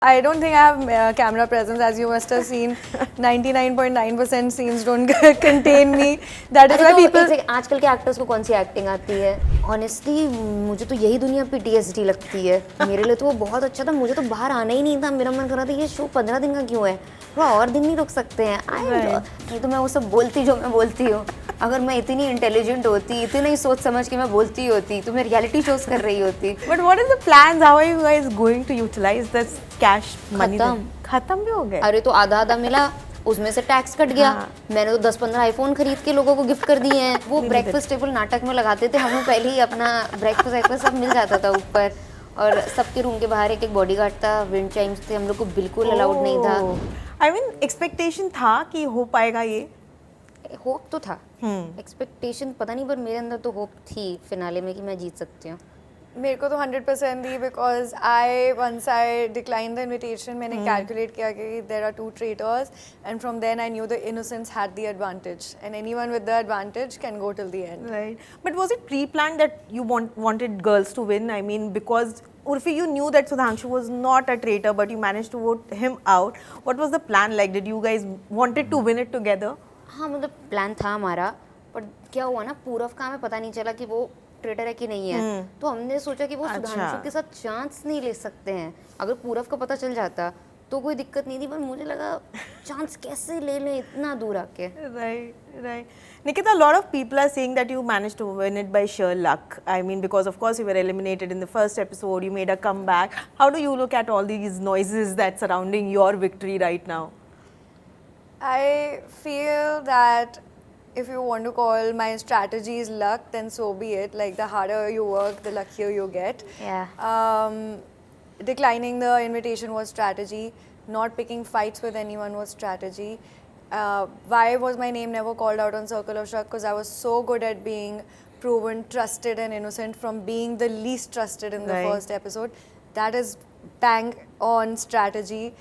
I don't think I have camera presence, as you must have seen. 99.9% scenes don't contain me. That is why people. आजकल के actors को कौन सी acting आती है? Honestly मुझे तो यही दुनिया PTSD लगती है. मेरे लिए तो वो बहुत अच्छा था. मुझे तो बाहर आना ही नहीं था. मेरा मन कर रहा था ये शो 15 दिन का क्यों है? थोड़ा और दिन नहीं रुक सकते हैं. नहीं तो मैं वो सब बोलती जो मैं बोलती हूँ. अगर मैं इतनी इंटेलिजेंट होती, इतनी ही सोच समझ के मैं बोलती होती, तो मैं रियलिटी शोज कर रही होती. But what is the plans? How are you guys going to utilize this cash money? खत्म भी हो गए. अरे तो आधा आधा मिला, उसमें से टैक्स कट गया. मैंने तो 10-15 आईफोन खरीद के लोगों को गिफ्ट कर दिए हैं. वो ब्रेकफास्ट टेबल नाटक में लगाते थे, हमें पहले ही अपना ब्रेकफास्ट सब मिल जाता था ऊपर. और सबके रूम के बाहर एक बॉडीगार्ड था. विंड चाइम्स थे, हम लोग को बिल्कुल अलाउड नहीं था. I mean, expectation था कि हो पाएगा ये. होप तो था, एक्सपेक्टेशन पता नहीं, पर मेरे अंदर तो होप थी फिनाले में कि मैं जीत सकती हूँ. मेरे को तो 100% दी, because once I declined the invitation, मैंने calculate किया कि there are 2 traitors, and from then I knew the innocents had the advantage, and anyone with the advantage can go till the end. Right. But was it pre-planned that you wanted girls to win? I mean, because Urfi, you knew that Sudhanshu was not a traitor, but you managed to vote him out. What was the plan like? Did you guys wanted to win it together? हाँ, मतलब plan था हमारा, पर क्या हुआ ना, पूरव का हमें पता नहीं चला कि वो ट्रेटर है कि नहीं है. तो हमने सोचा कि वो सुधांशु के साथ चांस नहीं ले सकते हैं. अगर पूरव का पता चल जाता तो कोई दिक्कत नहीं थी, पर मुझे लगा चांस कैसे ले लें इतना दूर आके. Right. Nikita, a lot of people are saying that you managed to win it by sheer luck. I mean, because of course you were eliminated in the first episode, you made a comeback. How do you look at all these noises that's surrounding your victory right now? I feel that if you want to call my strategies luck, then so be it. Like, the harder you work, the luckier you get. Yeah. Declining the invitation was strategy. Not picking fights with anyone was strategy. Why was my name never called out on Circle of Shock? Because I was so good at being proven trusted and innocent from being the least trusted in the first episode. That is bang on strategy.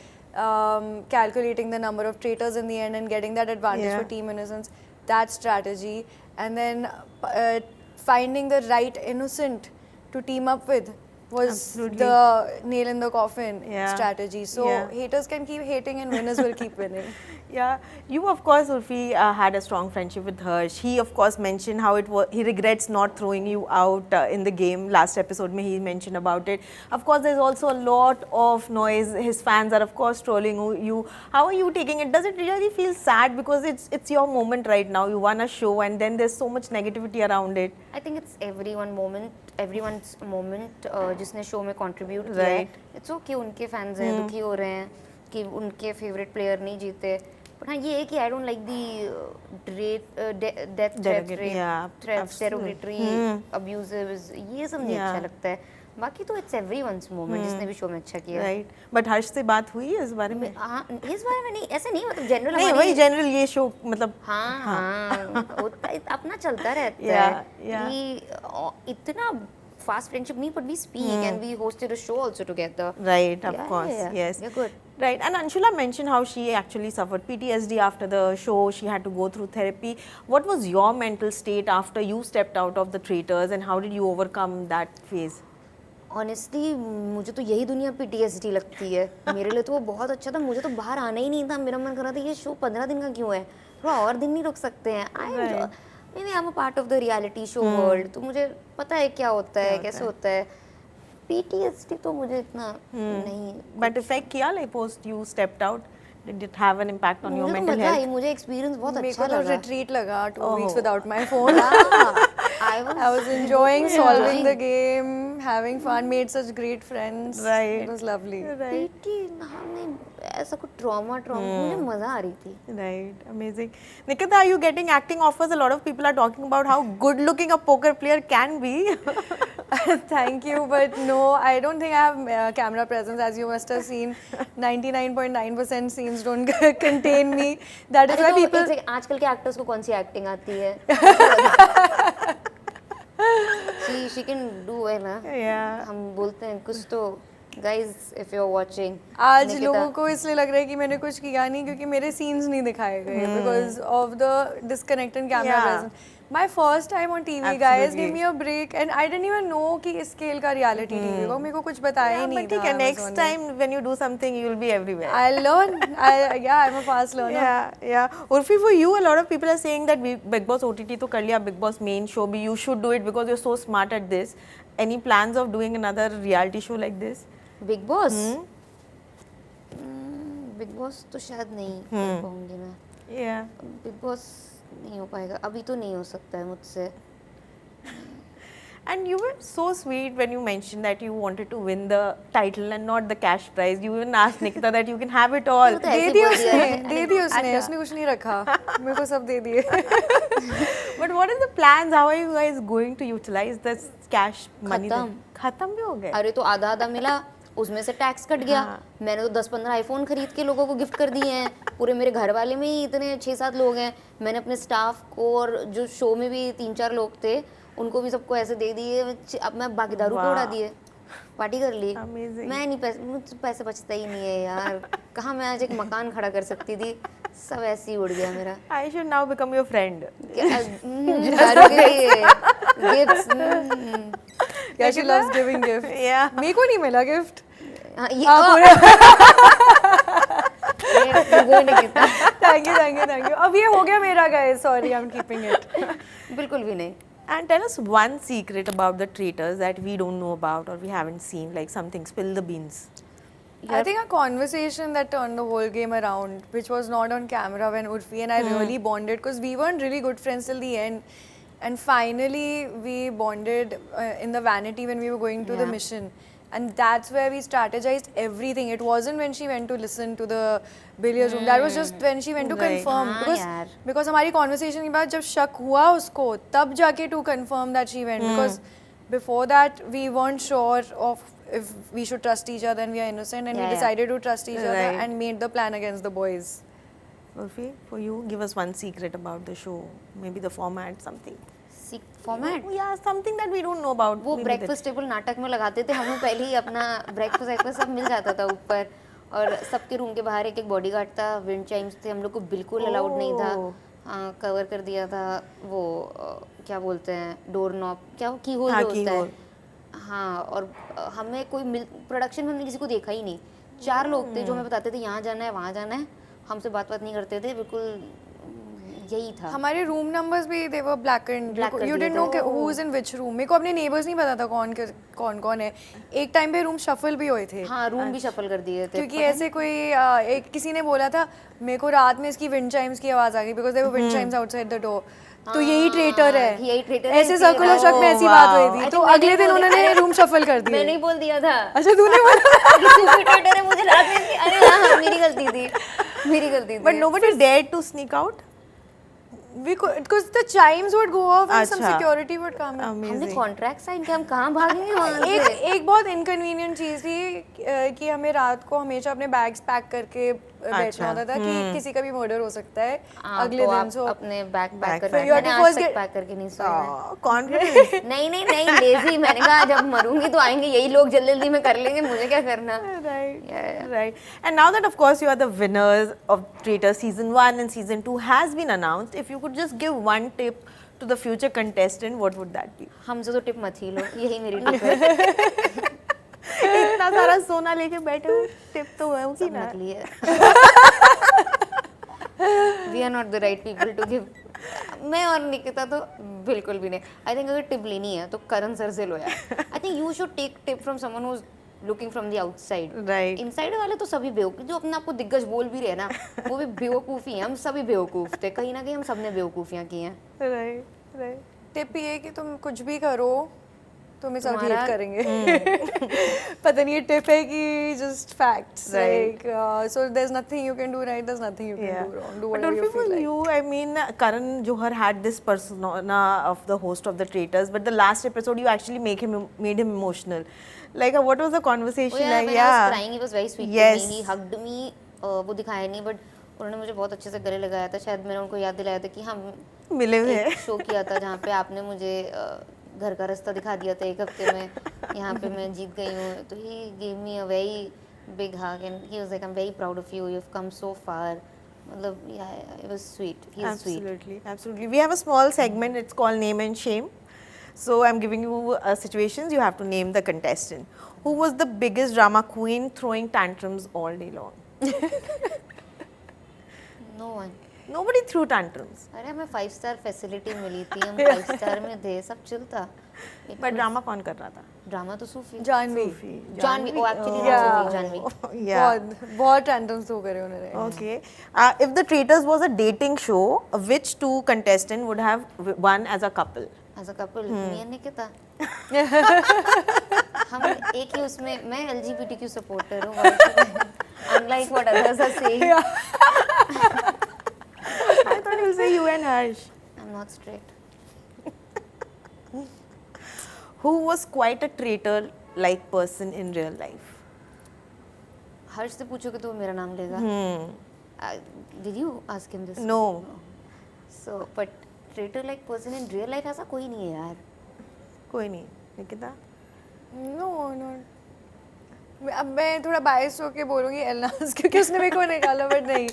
Calculating the number of traitors in the end and getting that advantage for Team Innocence, that's strategy. And then finding the right innocent to team up with was the nail in the coffin strategy. So haters can keep hating and winners will keep winning. Yeah, you of course, Urfi, had a strong friendship with Harsh. He of course mentioned how he regrets not throwing you out in the game. Last episode he mentioned about it. Of course, there's also a lot of noise. His fans are of course trolling you. How are you taking it? Does it really feel sad, because it's your moment right now? You won a show and then there's so much negativity around it. I think it's everyone's moment जिसने show में contribute किया है. It's okay, उनके fans हैं, दुखी हो रहे हैं कि उनके फेवरेट प्लेयर नहीं जीते. बट हाँ, ये है कि I don't like the death threats, derogatory, abusives, ये सब नहीं अच्छा लगता है. बाकी तो इट्स एवरीवनस मोमेंट जिसने भी शो में अच्छा किया. राइट. बट हर्ष से बात हुई इस बारे में? हाँ, इस बारे में नहीं, ऐसे नहीं, मतलब जनरल नहीं, वही जनरल ये शो मतलब हाँ अपना चलता रहता है कि इतना fast friendship नहीं, but we speak and we hosted a show also together. Right, of course, yes. You're good. Right, and Anshula mentioned how she actually suffered PTSD after the show. She had to go through therapy. What was your mental state after you stepped out of the traitors, and how did you overcome that phase? Honestly, मुझे तो यही दुनिया PTSD लगती है. मेरे लिए तो वो बहुत अच्छा था. मुझे तो बाहर आना ही नहीं था. मेरा मन कर रहा था ये शो 15 दिन का क्यों है? थोड़ा और दिन नहीं रुक सकते हैं. Maybe I'm a part of the reality show world, तो मुझे पता है क्या होता है, कैसे होता है. PTSD तो मुझे इतना नहीं. But effect किया, like post you stepped out, did it have an impact on your mental health? मुझे एक्सपीरियंस बहुत अच्छा लगा. मेरे को retreat लगा 2 weeks without my phone. I was enjoying solving the game, having fun, made such great friends. Right. It was lovely. Right. ऐसा कुछ trauma मुझे मजा आ रही थी. Right, amazing. Nikita, are you getting acting offers? A lot of people are talking about how good looking a poker player can be. Thank you, but no, I don't think I have camera presence, as you must have seen. 99.9% scenes don't contain me. That is why people. आजकल के actors को कौन सी acting आती है? she can do well, ना. Yeah. हम बोलते हैं कुछ तो guys if you are watching, आज लोगों को इसलिए लग रहा है कि मैंने कुछ किया नहीं क्योंकि मेरे सीन्स नहीं दिखाए गए because of the disconnect in camera Yeah. Presence. My first time on TV, guys, give me a break, and I didn't even know कि इस स्केल का reality TV होगा. मेरे को कुछ बताया ही नहीं But ठीक था है, next Amazon ने. time when you do something, you will be everywhere. I'll learn. Yeah, I'm a fast learner. Yeah. Urfi, for you, a lot of people are saying that Big Boss OTT तो कर लिया, Big Boss main show भी you should do it because you're so smart at this. Any plans of doing another reality show like this? Big boss, big boss तो शायद नहीं कर पाऊंगी मैं. Yeah. बिग बॉस नहीं हो पाएगा, अभी तो नहीं हो सकता है मुझसे. And you were so sweet when you mentioned that you wanted to win the title and not the cash prize. You even asked Nikita that you can have it all. तो दे ऐसे दिया बोल दिया उसने, है. दे दिया उसने, उसने कुछ नहीं रखा. मेरे को सब दे दिए. But what are the plans? How are you guys going to utilize this cash money? खत्म. खत्म भी हो गए. अरे तो आधा आधा मिला, उसमें से टैक्स कट गया. मैंने तो 10-15 आईफोन खरीद के लोगों को गिफ्ट कर दिए हैं. पूरे मेरे घर वाले में ही इतने 6-7 लोग हैं. मैंने अपने स्टाफ को और जो शो में भी 3-4 लोग थे उनको भी सबको ऐसे दे दिए. अब मैं बाकी दारू को उड़ा दिए, पार्टी कर ली. Amazing. मैं नहीं, मुझे पैसे बचता ही नहीं है यार. कहाँ मैं आज एक मकान खड़ा कर सकती थी, सब ऐसे ही उड़ गया मेरा. I should now become your friend. दारू के लिए gifts. Yeah, she loves giving gifts. Yeah. मेरे को नहीं मिला गिफ्ट. Thank you. अब ये हो गया मेरा guys. Sorry, I'm keeping it. बिल्कुल भी नहीं. And tell us one secret about the traitors that we don't know about or we haven't seen, like something, spill the beans. I think a conversation that turned the whole game around, which was not on camera when Urfi and I really bonded, because we weren't really good friends till the end. And finally, we bonded in the vanity when we were going to the mission. And that's where we strategized everything. It wasn't when she went to listen to the billiards room. That was just when she went to Right. confirm. हाँ, Because हमारी conversation के बाद जब शक हुआ उसको, तब जाके to confirm that she went. Because before that, we weren't sure of if we should trust each other and we are innocent. And we decided to trust each other Right. and made the plan against the boys. Urfi, for you, give us one secret about the show. Maybe the format, something. Format Yeah, something that we don't know about. वो Maybe breakfast table नाटक में लगाते थे. हमें पहले ही अपना breakfast सब मिल जाता था ऊपर. और सबके रूम के बाहर एक बॉडीगार्ड था. विंड चाइम्स थे, हम लोग को बिल्कुल अलाउड नहीं था. कवर कर दिया था वो क्या बोलते हैं, डोर नॉब, क्या की होल होता है. हाँ, और हमें कोई प्रोडक्शन में हमने किसी को देखा ही नहीं. 4 लोग थे जो हमें बताते थे यहाँ जाना है, वहाँ जाना है. हमसे बात नहीं करते थे. बिल्कुल यही था. हमारे रूम नंबर्स भी they were blackened. You didn't know who is in which room. मेरे को अपने नेबर्स नहीं पता था कौन है. एक टाइम पे रूम शफल भी हुए थे. हाँ, रूम भी शफल कर दिए थे. क्योंकि ऐसे कोई एक किसी ने बोला था मेरे को रात में इसकी विंड चाइम्स की आवाज आ गई because there were wind chimes outside the door. तो यही ट्रेटर है. यही ट्रेटर ऐसे सर्कल ऑफ शक में ऐसी बात हुई थी. तो अगले दिन उन्होंने रूम शफल कर दिया. मैंने ही बोल दिया था. अच्छा तूने बोला. सुपर ट्रेटर है, मुझे रात में. अरे हाँ, मेरी गलती थी. But nobody dared to sneak out. Because the chimes would go off and some अच्छा. security would come in. हमने कॉन्ट्रैक्ट साइन किया, हम कहाँ भागेंगे वहाँ से. एक बहुत इनकन्वीनियंट चीज़ थी कि हमें रात को हमेशा अपने बैग्स पैक करके बैठना होता था कि किसी का भी मर्डर हो सकता है अगले तो दिन. आप सो अपने बैग पैक कर. You have मैंने to आज first तक get- पैक करके नहीं सोया. Confidence. नहीं लेजी. मैंने कहा जब मरूंगी तो आएंगे यही लोग, जल्दी में कर लेंगे, मुझे क्या करना. Right. And now that of course you are the winners of Traitor season 1 and season 2 has been announced, if you could just give one tip to the future contestant, what would that be? हमसे तो tip मत ही लो, यही मेरी tip है. इतना सारा सोना लेके बैठे हो, टिप तो होगी ना. नकली है. We are not the right people to give. मैं और निकिता तो बिल्कुल भी नहीं. आई थिंक अगर टिप लेनी है तो करण सर से लो यार. I think you should take tip from someone who is looking from the outside. Right. Inside वाले तो सभी बेवकूफ, जो अपने आप को दिग्गज बोल भी रहे हैं ना, वो भी बेवकूफ ही हैं. हम सभी बेवकूफ थे, कहीं ना कहीं हम सबने बेवकूफियां की हैं. Right. टिप ये कि तुम कुछ भी करो तुम्हें सब तुम्हारा- हेट करेंगे. पता नहीं ये टिप है कि just facts. Right. Like so there's nothing you can do right, there's nothing you can do wrong. Do But whatever you Urfi, for feel like. you, I mean, Karan Johar had this persona of the host of the Traitors, but the last episode you actually made him emotional. Like, what was the conversation Oh, yeah, like? when I was crying, he was very sweet Yes. to me. He hugged me. वो दिखाया नहीं, but उन्होंने मुझे बहुत अच्छे से गले लगाया था. शायद मैंने उनको याद दिलाया था कि हम मिले हुए एक शो किया था जहाँ पे आपने मुझे घर का रास्ता दिखा दिया था 1 हफ्ते में, यहाँ पे मैं जीत गई हूँ. तो he gave me a very big hug and he was like, I'm very proud of you, you've come so far. मतलब yeah, it was sweet. He is sweet. Absolutely, absolutely. We have a small segment. It's called Name and Shame. So I'm giving you situations. You have to name the contestant. Who was the biggest drama queen, throwing tantrums all day long? No one. Nobody threw tantrums. अरे हमें 5-star facility मिली थी, हम 5 star में थे, सब chill था. But drama कौन कर रहा था? ड्रामा तो सूफी. जानवी. जानवी. ओ एक्चुअली Yeah. सूफी जानवी. Yeah. बहुत tantrums हो करे उन्होंने. Okay. If the Traitors was a dating show, which two contestant would have won as a couple? As a couple me and Nikita. हम एक ही उसमें, मैं LGBTQ सपोर्टर हूँ, unlike what others are saying. I thought you'll say you and Harsh. I am not straight. Who was quite a traitor-like person in real life? Harsh से पूछोगे तो वो मेरा नाम लेगा. Did you ask him this? No. So but traitor like person in real life ऐसा कोई नहीं है यार. कोई नहीं. निकिता? No, not. अब मैं थोड़ा बायस होके बोलूँगी एलनाज क्योंकि उसने मेरे को निकाला बट नहीं.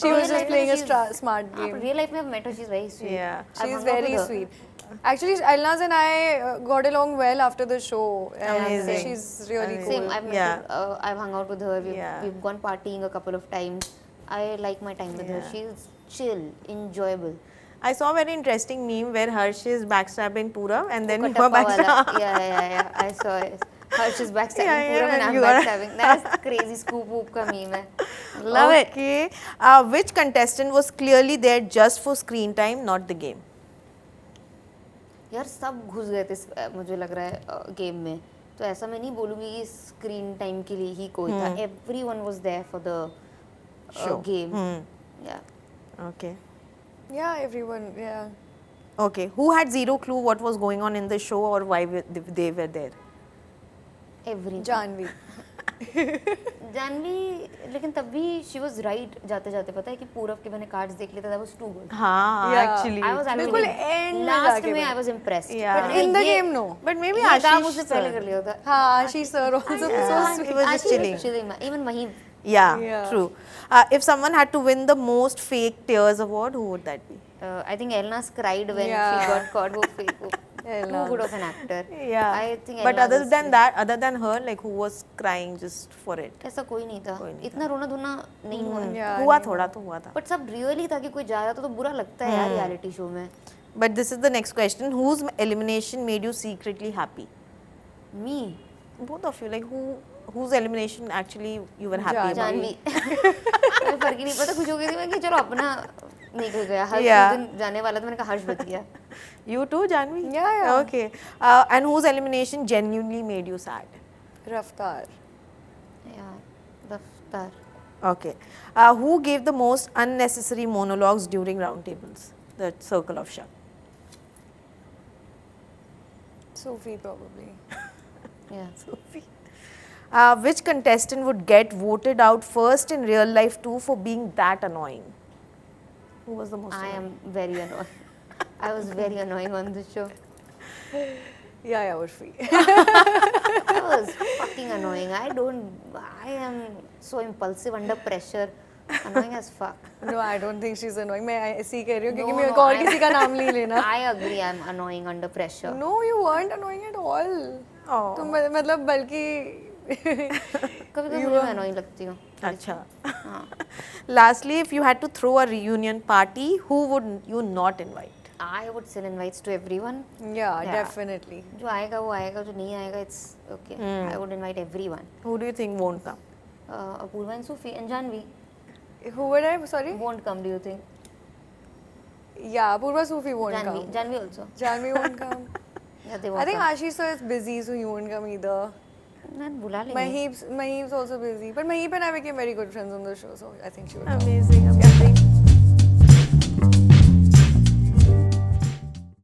She was just playing a smart game. Real life में I've met her, she's very sweet. Yeah. She's very sweet. Actually, Elnaz and I got along well after the show. And Amazing. she's really Amazing. cool. Same, I've met Yeah. her, I've hung out with her, Yeah. we've gone partying a couple of times. I like my time with her. She's chill, enjoyable. I saw a very interesting meme where Harsh is backstabbing Purav and then you were Katappa wala. backstabbing. Yeah. I saw it. Harsh is backstabbing Yeah, Purav and and I'm you are- backstabbing. That's crazy scoop whoop का meme है. Love it. Okay. Which contestant was clearly there just for screen time, not the game? यार सब घुस गए थे मुझे लग रहा है गेम में. तो ऐसा मैं नहीं बोलूँगी कि स्क्रीन टाइम के लिए ही कोई था. Everyone was there for the Show. game. Yeah. Okay. Yeah, everyone. Yeah. Okay. Who had zero clue what was going on in the show or why they were there? Everyone. Janvi. Janvi, लेकिन तब भी she was right. जाते जाते पता है कि पूरब के मैंने कार्ड्स देख लिए थे. That was too good. हाँ, Yeah. actually. आई वाज बिल्कुल end में लास्ट जाके में बना. I was impressed. Yeah. In the game, no. But maybe ये काम Ashish उसने sir. पहले कर लिया था. हाँ, she sir also so Yeah. sweet. He was just chilling. Even Mahim. Yeah, Yeah. true. If someone had to win the most fake tears award, who would that be? I think Elnas cried when Yeah. she got caught. वो fake. Too Elnas. good of an actor. Yeah. I think But Elnas other is than sweet. that, other than her, like who was crying just for it? ऐसा कोई नहीं था. कोई नहीं इतना रोना धोना नहीं हुआ. Yeah, हुआ थोड़ा तो हुआ था. बट सब रियली था कि कोई जा रहा था तो बुरा लगता है यार रियलिटी शो में. But this is the next question. Whose elimination made you secretly happy? Me. Both of you, like whose elimination actually you were happy about? Jahnavi. कोई फर्क ही नहीं पता. खुश हो गई थी मैं कि चलो अपना निकल गया. हर Yeah. दिन जाने वाला था. मैंने कहा हर्ष बच गया. You too, Janvi? Yeah. Okay. And whose elimination genuinely made you sad? Raftar. यार रफ्तार. Okay. Who gave the most unnecessary monologues during roundtables? The circle of Shak. Sophie probably. Yeah. Sophie. Which contestant would get voted out first in real life too for being that annoying? Who was the most I annoying? am very annoying. I was very annoying on this show. Yeah, Urfi. I was fucking annoying. I am so impulsive under pressure. Annoying as fuck. No, I don't think she's annoying. मैं ऐसे ही कह रही हूँ क्योंकि No, मेरे no, को और I- किसी का नाम नहीं लेना. I agree, I'm annoying under pressure. No, you weren't annoying at all. Oh. तुम मतलब बल्कि कभी-कभी मुझे मैं annoying लगती हूँ. Acha. हाँ. Lastly, if you had to throw a reunion party, who would you not invite? I would send invites to everyone. yeah, Yeah. definitely. जो आएगा वो आएगा, जो नहीं आएगा it's okay. I would invite everyone. Who do you think won't come? Apurva and Sufi and Janvi Who would I? Sorry. won't come. Do you think? Yeah, Purva Sufi won't Janvi, come. Janvi also. Janvi won't come. Yeah, they won't I think come. Ashish sir is busy, so he won't come either. नहीं बुला लेंगे. Mahib's also busy, but Mahib and I became very good friends on the show, so I think she would come. Amazing, amazing.